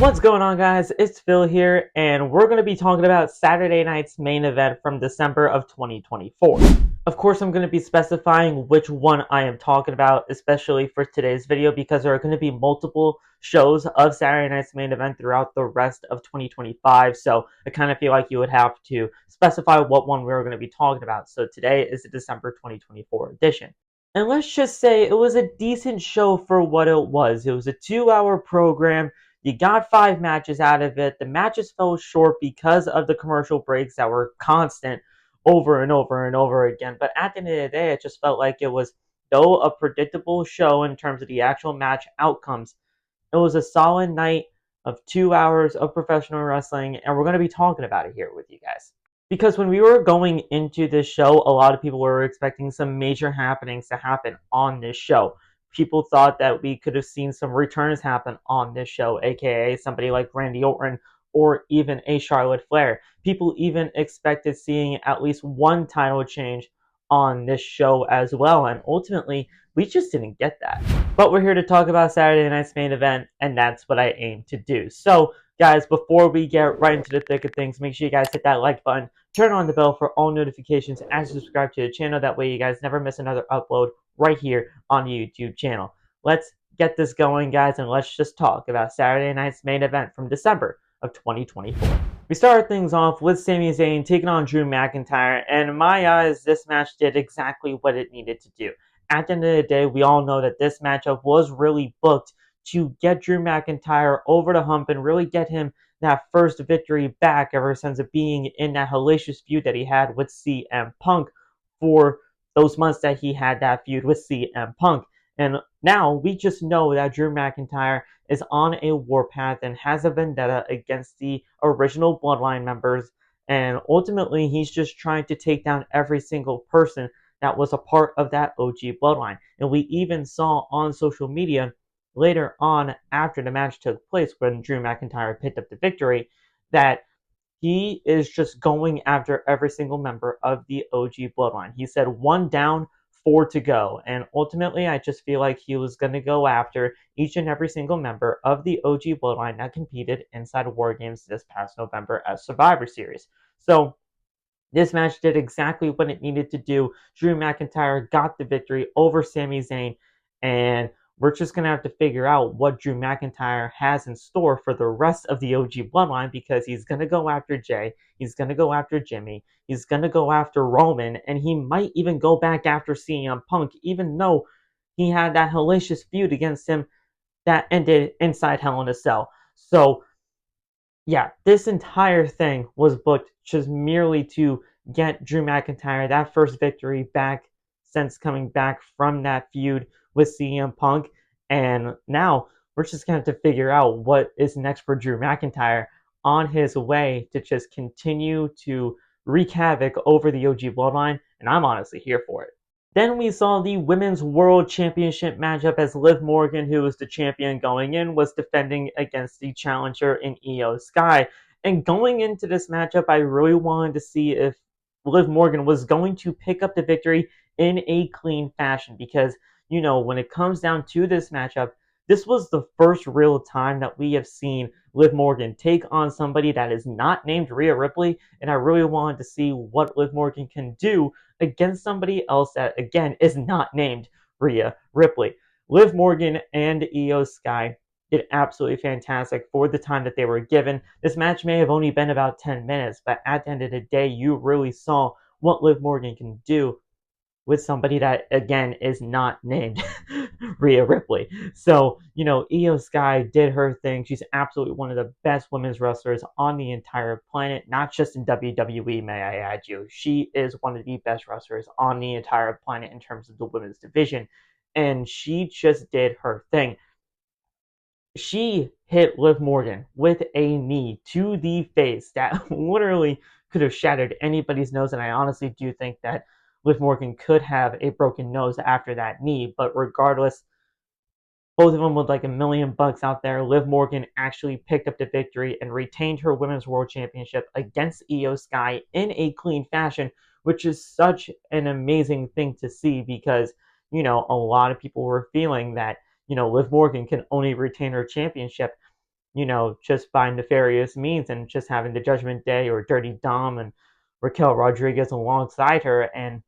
What's going on, guys? It's Phil here, and we're going to be talking about Saturday night's main event from December of 2024. Of course, I'm going to be specifying which one I am talking about, especially for today's video, because there are going to be multiple shows of Saturday night's main event throughout the rest of 2025, so I kind of feel like you would have to specify what one we were going to be talking about. So today is the December 2024 edition. And let's just say it was a decent show for what it was. It was a 2-hour program. You got 5 matches out of it. The matches fell short because of the commercial breaks that were constant over and over and over again. But at the end of the day, it just felt like it was, though a predictable show in terms of the actual match outcomes, it was a solid night of 2 hours of professional wrestling, and we're going to be talking about it here with you guys. Because when we were going into this show, a lot of people were expecting some major happenings to happen on this show. People thought that we could have seen some returns happen on this show, aka somebody like Randy Orton or even a Charlotte Flair. People even expected seeing at least one title change on this show as well, and ultimately, we just didn't get that. But we're here to talk about Saturday night's main event, and that's what I aim to do. So, guys, before we get right into the thick of things, make sure you guys hit that like button, turn on the bell for all notifications, and subscribe to the channel. That way you guys never miss another upload right here on the YouTube channel. Let's get this going, guys, and let's just talk about Saturday night's main event from December of 2024. We started things off with Sami Zayn taking on Drew McIntyre, and in my eyes, this match did exactly what it needed to do. At the end of the day, we all know that this matchup was really booked to get Drew McIntyre over the hump and really get him that first victory back ever since of being in that hellacious feud that he had with CM Punk for those months that he had that feud with CM Punk. And now we just know that Drew McIntyre is on a warpath and has a vendetta against the original Bloodline members. And ultimately, he's just trying to take down every single person that was a part of that OG Bloodline. And we even saw on social media later on after the match took place when Drew McIntyre picked up the victory that he is just going after every single member of the OG Bloodline. He said 1 down, 4 to go. And ultimately, I just feel like he was going to go after each and every single member of the OG Bloodline that competed inside War Games this past November as Survivor Series. So this match did exactly what it needed to do. Drew McIntyre got the victory over Sami Zayn, and we're just going to have to figure out what Drew McIntyre has in store for the rest of the OG Bloodline, because he's going to go after Jay, he's going to go after Jimmy, he's going to go after Roman, and he might even go back after CM Punk, even though he had that hellacious feud against him that ended inside Hell in a Cell. So, yeah, this entire thing was booked just merely to get Drew McIntyre that first victory back since coming back from that feud with CM Punk. And now we're just going to have to figure out what is next for Drew McIntyre on his way to just continue to wreak havoc over the OG Bloodline. And I'm honestly here for it. Then we saw the Women's World Championship matchup as Liv Morgan, who was the champion going in, was defending against the challenger in Io Sky. And going into this matchup, I really wanted to see if Liv Morgan was going to pick up the victory in a clean fashion, because, you know, when it comes down to this matchup, this was the first real time that we have seen Liv Morgan take on somebody that is not named Rhea Ripley, and I really wanted to see what Liv Morgan can do against somebody else that, again, is not named Rhea Ripley. Liv Morgan and Io Sky did absolutely fantastic for the time that they were given. This match may have only been about 10 minutes, but at the end of the day, you really saw what Liv Morgan can do with somebody that, again, is not named Rhea Ripley. So, you know, Io Sky did her thing. She's absolutely one of the best women's wrestlers on the entire planet, not just in WWE, may I add you. She is one of the best wrestlers on the entire planet in terms of the women's division, and she just did her thing. She hit Liv Morgan with a knee to the face that literally could have shattered anybody's nose, and I honestly do think that Liv Morgan could have a broken nose after that knee, but regardless, both of them with like $1 million out there. Liv Morgan actually picked up the victory and retained her Women's World Championship against Io Sky in a clean fashion, which is such an amazing thing to see, because, you know, a lot of people were feeling that, you know, Liv Morgan can only retain her championship just by nefarious means and just having the Judgment Day or Dirty Dom and Raquel Rodriguez alongside her. And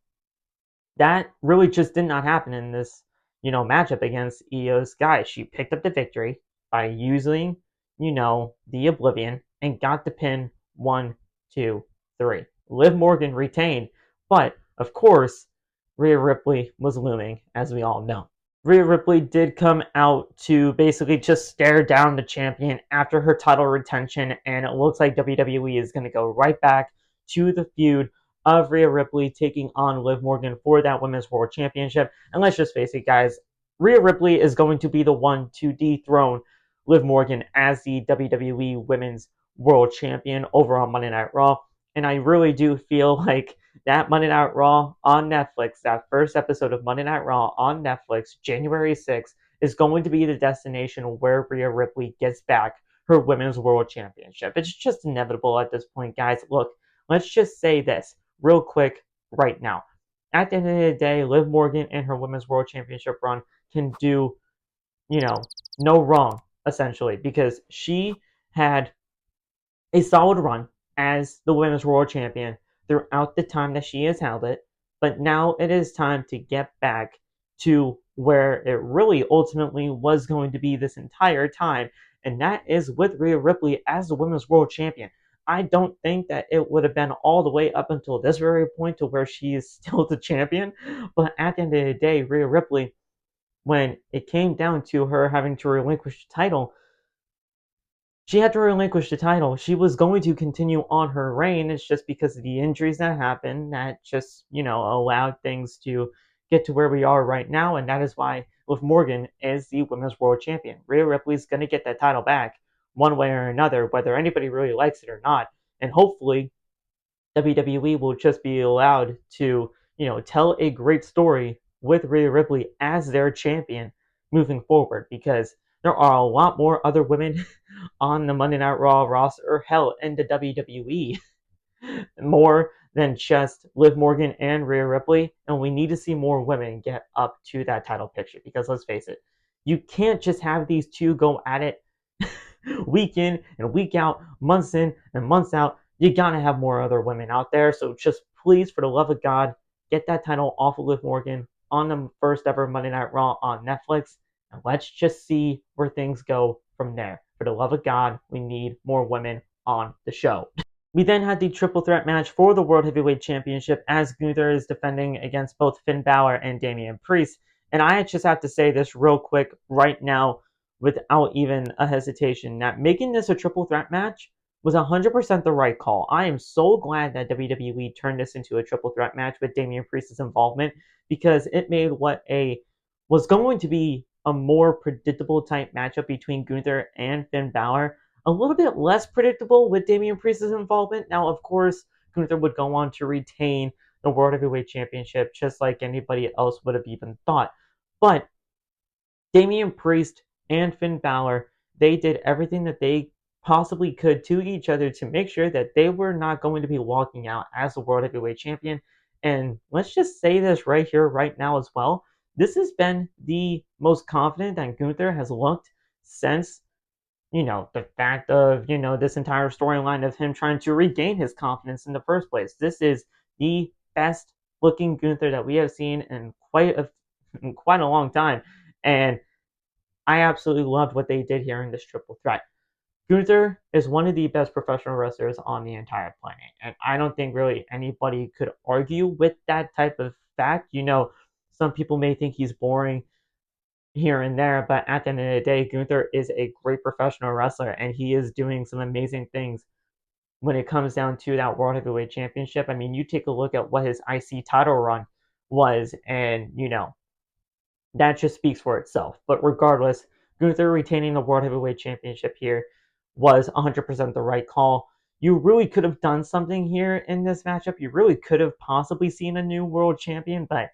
that really just did not happen in this, matchup against Io Sky. She picked up the victory by using, the Oblivion and got the pin 1, 2, 3. Liv Morgan retained, but of course, Rhea Ripley was looming, as we all know. Rhea Ripley did come out to basically just stare down the champion after her title retention, and it looks like WWE is going to go right back to the feud of Rhea Ripley taking on Liv Morgan for that Women's World Championship. And let's just face it, guys, Rhea Ripley is going to be the one to dethrone Liv Morgan as the WWE Women's World Champion over on Monday Night Raw. And I really do feel like that Monday Night Raw on Netflix, that first episode of Monday Night Raw on Netflix, January 6th, is going to be the destination where Rhea Ripley gets back her Women's World Championship. It's just inevitable at this point, guys. Look, let's just say this real quick right now. At the end of the day, Liv Morgan and her Women's World Championship run can do, no wrong, essentially, because she had a solid run as the Women's World Champion throughout the time that she has held it, but now it is time to get back to where it really ultimately was going to be this entire time, and that is with Rhea Ripley as the Women's World Champion. I don't think that it would have been all the way up until this very point to where she is still the champion, but at the end of the day, Rhea Ripley, when it came down to her having to relinquish the title, she had to relinquish the title. She was going to continue on her reign. It's just because of the injuries that happened that just, allowed things to get to where we are right now. And that is why Liv Morgan is the Women's World Champion. Rhea Ripley's going to get that title back one way or another, whether anybody really likes it or not. And hopefully, WWE will just be allowed to, tell a great story with Rhea Ripley as their champion moving forward, because there are a lot more other women on the Monday Night Raw roster, or hell, in the WWE, more than just Liv Morgan and Rhea Ripley, and we need to see more women get up to that title picture, because let's face it, you can't just have these two go at it week in and week out, months in and months out. You gotta have more other women out there, so just please, for the love of God, get that title off of Liv Morgan on the first ever Monday Night Raw on Netflix, and let's just see where things go from there. For the love of God, we need more women on the show. We then had the triple threat match for the World Heavyweight Championship as Gunther is defending against both Finn Balor and Damian Priest. And I just have to say this real quick right now without even a hesitation, that making this a triple threat match was 100% the right call. I am so glad that WWE turned this into a triple threat match with Damian Priest's involvement, because it made what was going to be a more predictable type matchup between Gunther and Finn Balor a little bit less predictable with Damian Priest's involvement. Now, of course, Gunther would go on to retain the World Heavyweight Championship just like anybody else would have even thought. But Damian Priest and Finn Balor, they did everything that they possibly could to each other to make sure that they were not going to be walking out as the World Heavyweight Champion. And let's just say this right here, right now as well. This has been the most confident that Gunther has looked since, the fact of, this entire storyline of him trying to regain his confidence in the first place. This is the best looking Gunther that we have seen in quite a long time. And I absolutely loved what they did here in this triple threat. Gunther is one of the best professional wrestlers on the entire planet. And I don't think really anybody could argue with that type of fact. Some people may think he's boring here and there, but at the end of the day, Gunther is a great professional wrestler, and he is doing some amazing things when it comes down to that World Heavyweight Championship. I mean, you take a look at what his IC title run was, and, that just speaks for itself. But regardless, Gunther retaining the World Heavyweight Championship here was 100% the right call. You really could have done something here in this matchup. You really could have possibly seen a new world champion, but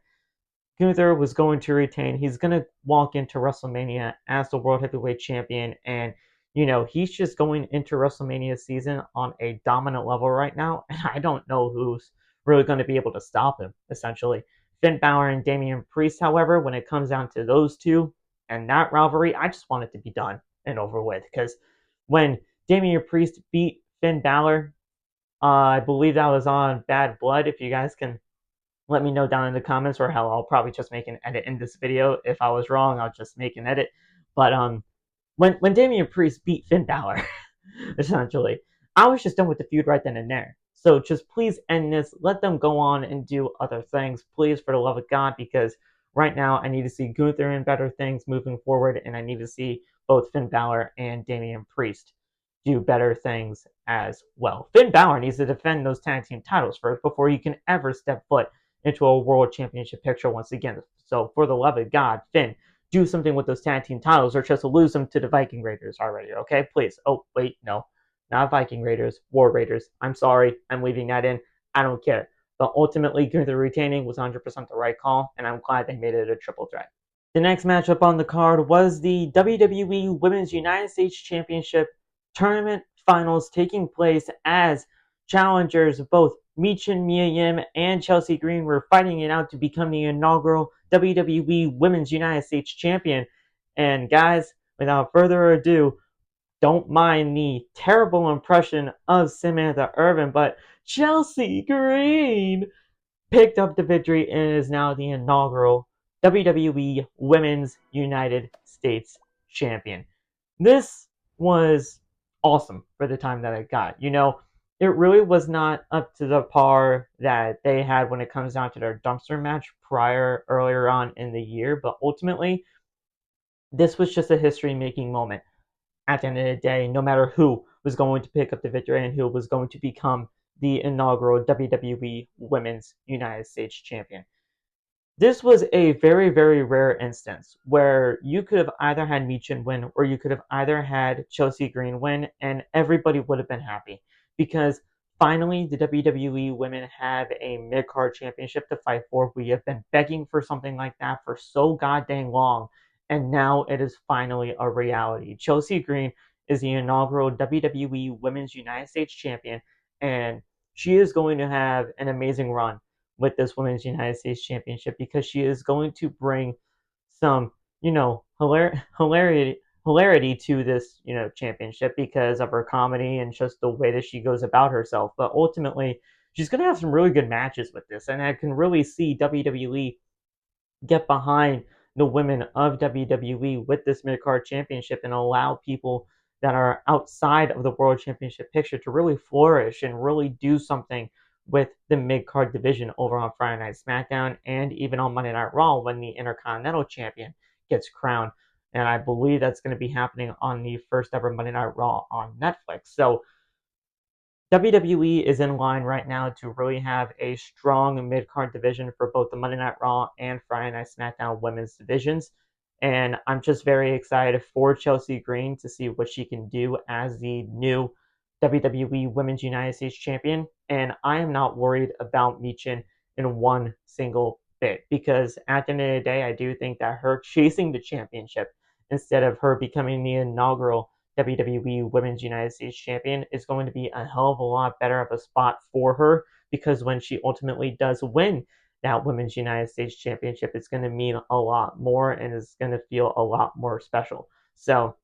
Gunther was going to retain. He's going to walk into WrestleMania as the World Heavyweight Champion, and, he's just going into WrestleMania season on a dominant level right now, and I don't know who's really going to be able to stop him, essentially. Finn Balor and Damian Priest, however, when it comes down to those two and that rivalry, I just want it to be done and over with, because when Damian Priest beat Finn Balor. I believe that was on Bad Blood. If you guys can let me know down in the comments, or hell, I'll probably just make an edit in this video. If I was wrong, I'll just make an edit. But when Damian Priest beat Finn Balor, essentially, I was just done with the feud right then and there. So just please end this. Let them go on and do other things, please, for the love of God, because right now I need to see Gunther in better things moving forward, and I need to see both Finn Balor and Damian Priest do better things as well. Finn Balor needs to defend those tag team titles first before he can ever step foot into a world championship picture once again. So for the love of God, Finn, do something with those tag team titles, or just lose them to the Viking Raiders already, okay? Please. Oh, wait, no. Not Viking Raiders, War Raiders. I'm sorry, I'm leaving that in. I don't care. But ultimately, Gunther retaining was 100% the right call, and I'm glad they made it a triple threat. The next matchup on the card was the WWE Women's United States Championship Tournament Finals, taking place as challengers both Michin, Mia Yim, and Chelsea Green were fighting it out to become the inaugural WWE Women's United States Champion. And guys, without further ado, don't mind the terrible impression of Samantha Irvin, but Chelsea Green picked up the victory and is now the inaugural WWE Women's United States Champion. This was awesome for the time that it got. You know, it really was not up to the par that they had when it comes down to their dumpster match earlier on in the year, but ultimately, this was just a history-making moment. At the end of the day, no matter who was going to pick up the victory and who was going to become the inaugural WWE Women's United States Champion. This was a very, very rare instance where you could have either had Michin win or you could have either had Chelsea Green win, and everybody would have been happy because finally the WWE women have a mid-card championship to fight for. We have been begging for something like that for so goddamn long, and now it is finally a reality. Chelsea Green is the inaugural WWE Women's United States Champion, and she is going to have an amazing run with this Women's United States Championship because she is going to bring some, hilarity to this, championship because of her comedy and just the way that she goes about herself. But ultimately, she's going to have some really good matches with this, and I can really see WWE get behind the women of WWE with this mid-card championship and allow people that are outside of the world championship picture to really flourish and really do something with the mid-card division over on Friday Night SmackDown and even on Monday Night Raw when the Intercontinental Champion gets crowned. And I believe that's going to be happening on the first ever Monday Night Raw on Netflix. So WWE is in line right now to really have a strong mid-card division for both the Monday Night Raw and Friday Night SmackDown women's divisions. And I'm just very excited for Chelsea Green to see what she can do as the new WWE Women's United States Champion. And I am not worried about Michin in one single bit because at the end of the day, I do think that her chasing the championship instead of her becoming the inaugural WWE Women's United States Champion is going to be a hell of a lot better of a spot for her because when she ultimately does win that Women's United States Championship, it's going to mean a lot more and it's going to feel a lot more special. So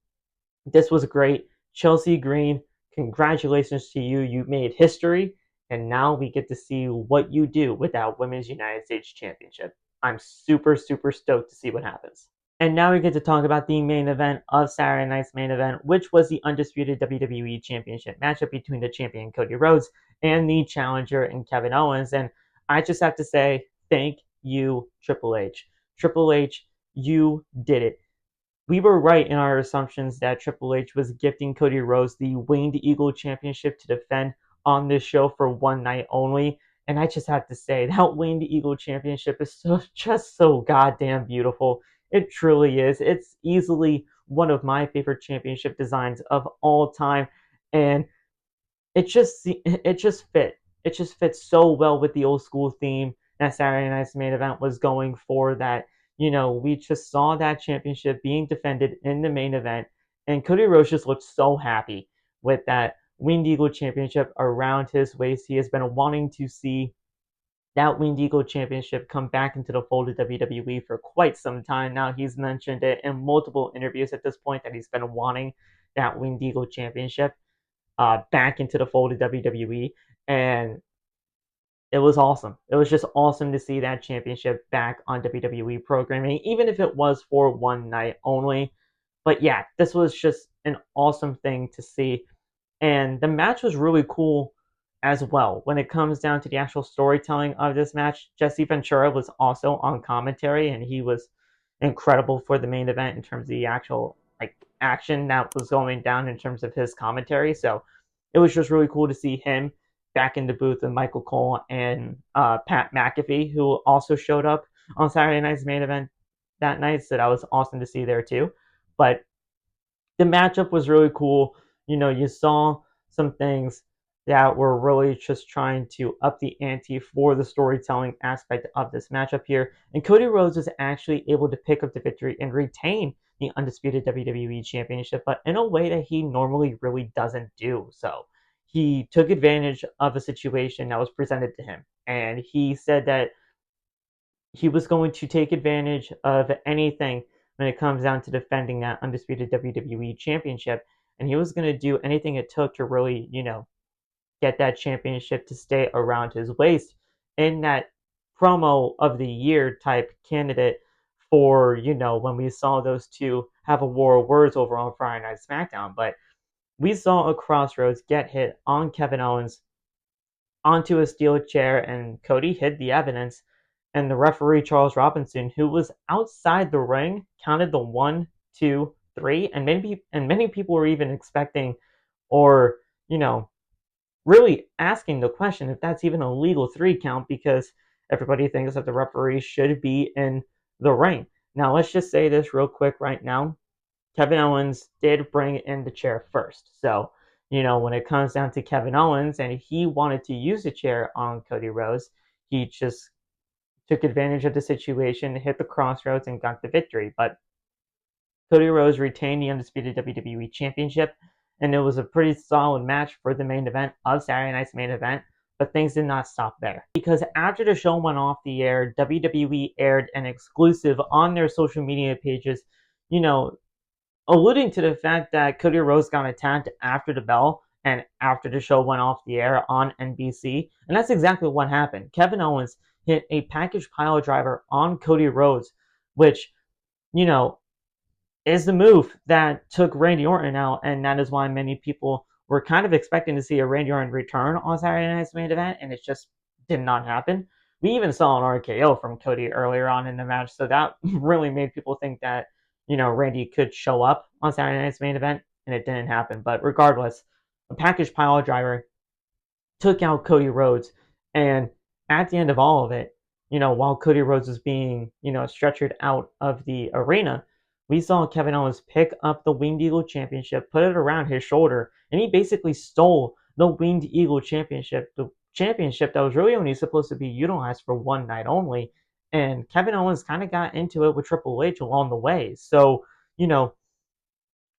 this was great. Chelsea Green, congratulations to you. You made history, and now we get to see what you do with that Women's United States Championship. I'm super, super stoked to see what happens. And now we get to talk about the main event of Saturday night's main event, which was the Undisputed WWE Championship matchup between the champion Cody Rhodes and the challenger and Kevin Owens. And I just have to say, thank you, Triple H. Triple H, you did it. We were right in our assumptions that Triple H was gifting Cody Rhodes the Winged Eagle Championship to defend on this show for one night only. And I just have to say, that Winged Eagle Championship is just so goddamn beautiful. It truly is. It's easily one of my favorite championship designs of all time. And it just fit. It just fits so well with the old school theme that Saturday Night's main event was going for that, we just saw that championship being defended in the main event. And Cody Rhodes just looked so happy with that Winged Eagle Championship around his waist. He has been wanting to see that Winged Eagle Championship come back into the fold of WWE for quite some time now. He's mentioned it in multiple interviews at this point that he's been wanting that Winged Eagle Championship back into the fold of WWE, and it was awesome. It was just awesome to see that championship back on WWE programming, even if it was for one night only. But yeah, this was just an awesome thing to see. And the match was really cool as well. When it comes down to the actual storytelling of this match, Jesse Ventura was also on commentary, and he was incredible for the main event in terms of the actual like action that was going down in terms of his commentary. So it was just really cool to see him back in the booth with Michael Cole and Pat McAfee, who also showed up on Saturday night's main event that night. So that was awesome to see there too. But the matchup was really cool. You know, you saw some things that were really just trying to up the ante for the storytelling aspect of this matchup here. And Cody Rhodes was actually able to pick up the victory and retain the Undisputed WWE Championship, but in a way that he normally really doesn't do. So he took advantage of a situation that was presented to him. And he said that he was going to take advantage of anything when it comes down to defending that undisputed WWE championship. And he was going to do anything it took to really, get that championship to stay around his waist in that promo of the year type candidate for, when we saw those two have a war of words over on Friday Night SmackDown. But we saw a crossroads get hit on Kevin Owens onto a steel chair, and Cody hid the evidence. And the referee, Charles Robinson, who was outside the ring, counted the 1, 2, 3, and many people were even expecting, or really asking the question if that's even a legal 3 count, because everybody thinks that the referee should be in the ring. Now, let's just say this real quick right now. Kevin Owens did bring in the chair first. So, when it comes down to Kevin Owens and he wanted to use the chair on Cody Rhodes, he just took advantage of the situation, hit the crossroads, and got the victory. But Cody Rhodes retained the Undisputed WWE Championship, and it was a pretty solid match for the main event of Saturday night's main event. But things did not stop there. Because after the show went off the air, WWE aired an exclusive on their social media pages, alluding to the fact that Cody Rhodes got attacked after the bell and after the show went off the air on NBC. And that's exactly what happened. Kevin Owens hit a package pile driver on Cody Rhodes, which, is the move that took Randy Orton out. And that is why many people were kind of expecting to see a Randy Orton return on Saturday night's main event, and it just did not happen. We even saw an RKO from Cody earlier on in the match, so that really made people think that Randy could show up on Saturday night's main event, and it didn't happen. But regardless, a package pile driver took out Cody Rhodes, and at the end of all of it, while Cody Rhodes was being, stretchered out of the arena, we saw Kevin Owens pick up the Winged Eagle Championship, put it around his shoulder, and he basically stole the Winged Eagle Championship, the championship that was really only supposed to be utilized for one night only. And Kevin Owens kind of got into it with Triple H along the way. So,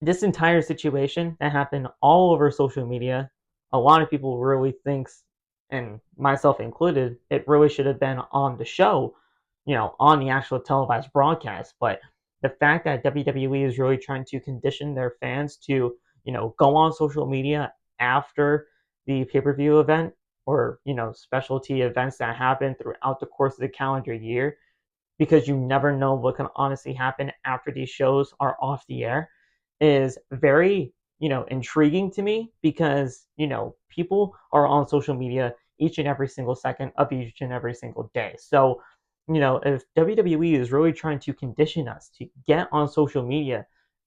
this entire situation that happened all over social media, a lot of people really thinks, and myself included, it really should have been on the show, on the actual televised broadcast. But the fact that WWE is really trying to condition their fans to, go on social media after the pay-per-view event, or, specialty events that happen throughout the course of the calendar year, because you never know what can honestly happen after these shows are off the air, is very, intriguing to me, because, people are on social media each and every single second of each and every single day. So, if WWE is really trying to condition us to get on social media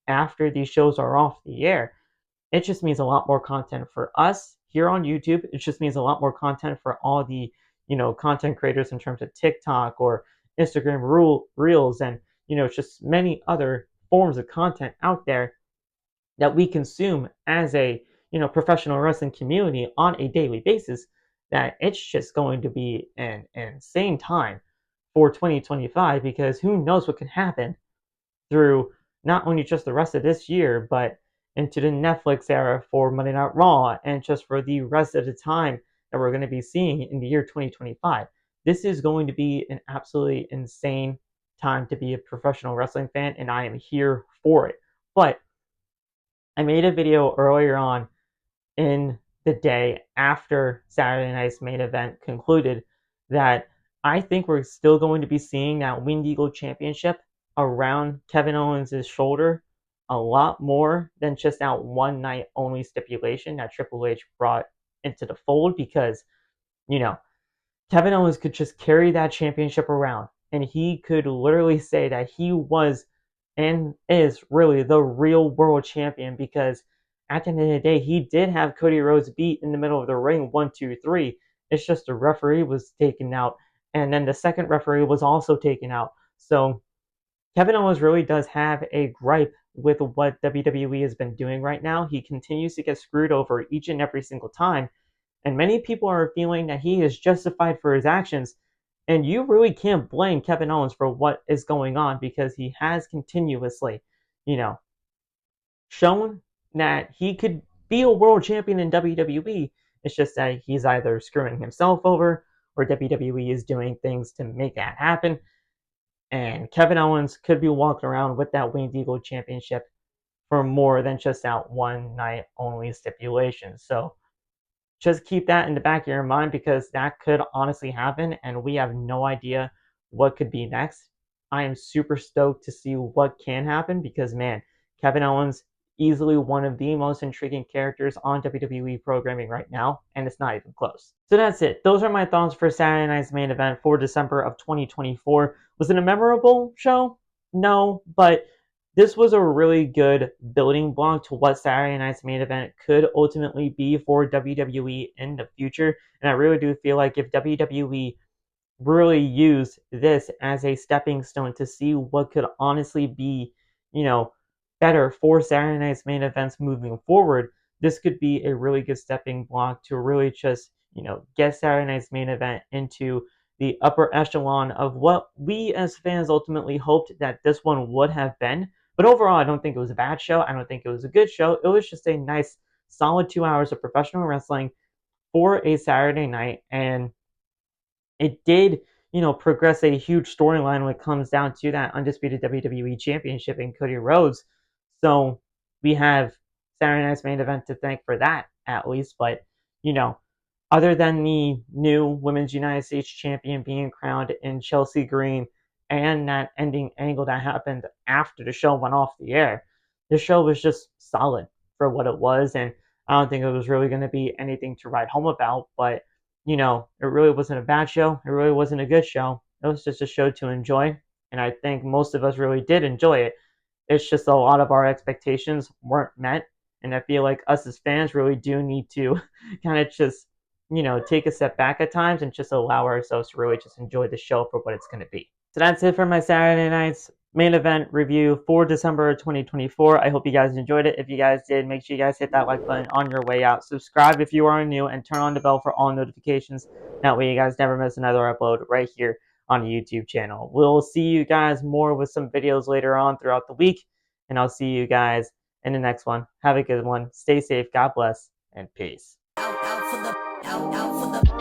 after these shows are off the air, it just means a lot more content for us here on YouTube. It just means a lot more content for all the, content creators in terms of TikTok or Instagram reels, and, just many other forms of content out there that we consume as a, professional wrestling community on a daily basis, that it's just going to be an insane time for 2025, because who knows what can happen through not only just the rest of this year, but into the Netflix era for Monday Night Raw, and just for the rest of the time that we're going to be seeing in the year 2025. This is going to be an absolutely insane time to be a professional wrestling fan, and I am here for it. But I made a video earlier on in the day after Saturday night's main event concluded that I think we're still going to be seeing that Winged Eagle Championship around Kevin Owens' shoulder a lot more than just that one night only stipulation that Triple H brought into the fold, because, you know, Kevin Owens could just carry that championship around and he could literally say that he was and is really the real world champion, because at the end of the day, he did have Cody Rhodes beat in the middle of the ring 1, 2, 3. It's just the referee was taken out, and then the second referee was also taken out. So Kevin Owens really does have a gripe with what WWE has been doing right now. He continues to get screwed over each and every single time, and many people are feeling that he is justified for his actions. And you really can't blame Kevin Owens for what is going on, because he has continuously, you know, shown that he could be a world champion in WWE. It's just that he's either screwing himself over or WWE is doing things to make that happen. And Kevin Owens could be walking around with that Winged Eagle Championship for more than just that one night only stipulation. So just keep that in the back of your mind, because that could honestly happen and we have no idea what could be next. I am super stoked to see what can happen, because man, Kevin Owens, easily one of the most intriguing characters on WWE programming right now, and it's not even close. So that's it. Those are my thoughts for Saturday night's main event for December of 2024. Was it a memorable show? No, but this was a really good building block to what Saturday night's main event could ultimately be for WWE in the future. And I really do feel like if WWE really used this as a stepping stone to see what could honestly be, you know, better for Saturday night's main events moving forward, this could be a really good stepping block to really just, get Saturday night's main event into the upper echelon of what we as fans ultimately hoped that this one would have been. But overall, I don't think it was a bad show. I don't think it was a good show. It was just a nice, solid 2 hours of professional wrestling for a Saturday night. And it did, progress a huge storyline when it comes down to that Undisputed WWE Championship in Cody Rhodes. So we have Saturday night's main event to thank for that, at least. But, other than the new Women's United States Champion being crowned in Chelsea Green and that ending angle that happened after the show went off the air, the show was just solid for what it was. And I don't think it was really going to be anything to write home about. But it really wasn't a bad show. It really wasn't a good show. It was just a show to enjoy. And I think most of us really did enjoy it. It's just a lot of our expectations weren't met. And I feel like us as fans really do need to kind of just, take a step back at times and just allow ourselves to really just enjoy the show for what it's going to be. So that's it for my Saturday night's main event review for December 2024. I hope you guys enjoyed it. If you guys did, make sure you guys hit that like button on your way out. Subscribe if you are new, and turn on the bell for all notifications. That way you guys never miss another upload right here on the YouTube channel. We'll see you guys more with some videos later on throughout the week, and I'll see you guys in the next one. Have a good one. Stay safe. God bless, and peace. Out for the